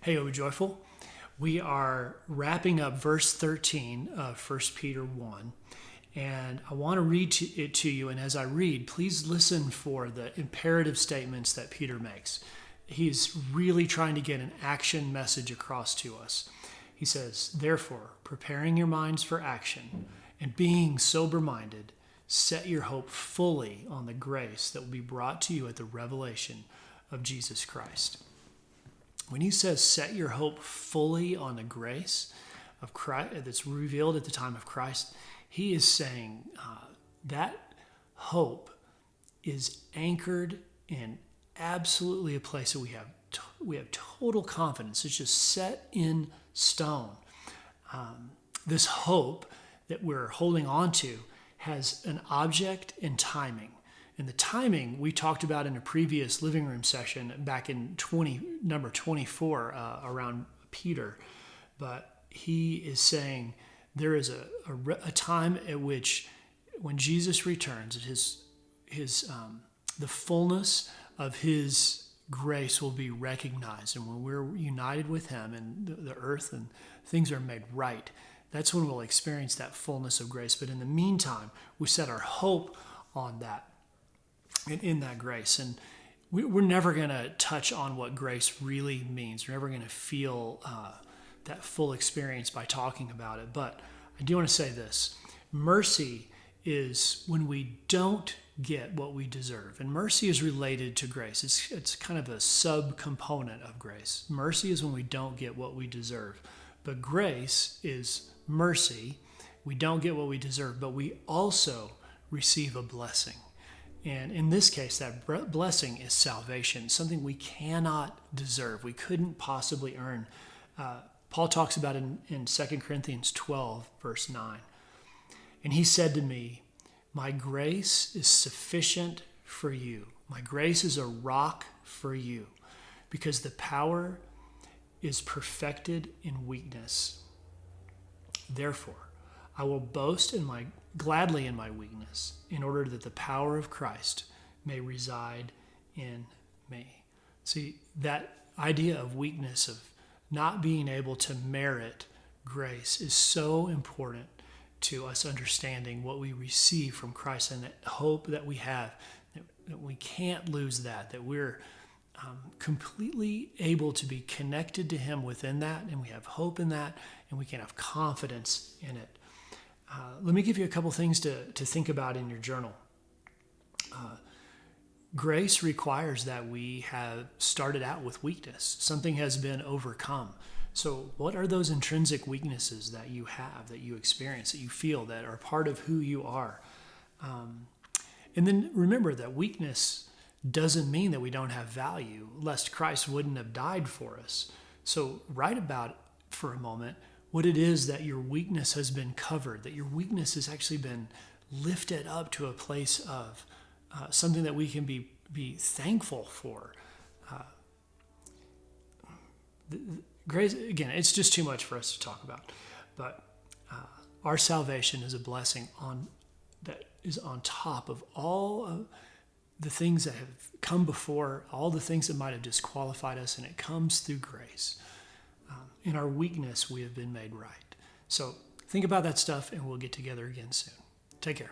Hey, O Joyful. We are wrapping up verse 13 of 1 Peter 1. And I want to read it to you. And as I read, please listen for the imperative statements that Peter makes. He's really trying to get an action message across to us. He says, therefore, preparing your minds for action and being sober-minded, set your hope fully on the grace that will be brought to you at the revelation of Jesus Christ. When he says set your hope fully on the grace of Christ that's revealed at the time of Christ, he is saying that hope is anchored in absolutely a place that we have total confidence. It's just set in stone. This hope that we're holding on to has an object and timing. And the timing we talked about in a previous living room session back in number 24 around Peter. But he is saying there is a time at which when Jesus returns, the fullness of his grace will be recognized. And when we're united with him and the earth and things are made right, that's when we'll experience that fullness of grace. But in the meantime, we set our hope on that. And in that grace. And we're never going to touch on what grace really means. We're never going to feel that full experience by talking about it. But I do want to say this. Mercy is when we don't get what we deserve. And mercy is related to grace. It's kind of a subcomponent of grace. Mercy is when we don't get what we deserve. But grace is mercy. We don't get what we deserve, but we also receive a blessing. And in this case, that blessing is salvation, something we cannot deserve. We couldn't possibly earn. Paul talks about it in 2 Corinthians 12, verse 9. And he said to me, my grace is sufficient for you. My grace is a rock for you, because the power is perfected in weakness. Therefore, I will boast gladly in my weakness, in order that the power of Christ may reside in me. See, that idea of weakness, of not being able to merit grace, is so important to us understanding what we receive from Christ and that hope that we have, that we can't lose that we're completely able to be connected to him within that, and we have hope in that, and we can have confidence in it. Let me give you a couple things to think about in your journal. Grace requires that we have started out with weakness. Something has been overcome. So what are those intrinsic weaknesses that you have, that you experience, that you feel, that are part of who you are? And then remember that weakness doesn't mean that we don't have value, lest Christ wouldn't have died for us. So write about for a moment what it is that your weakness has been covered, that your weakness has actually been lifted up to a place of something that we can be thankful for. Grace, again, it's just too much for us to talk about. But our salvation is a blessing that is on top of all of the things that have come before, all the things that might have disqualified us, and it comes through grace. In our weakness, we have been made right. So think about that stuff, and we'll get together again soon. Take care.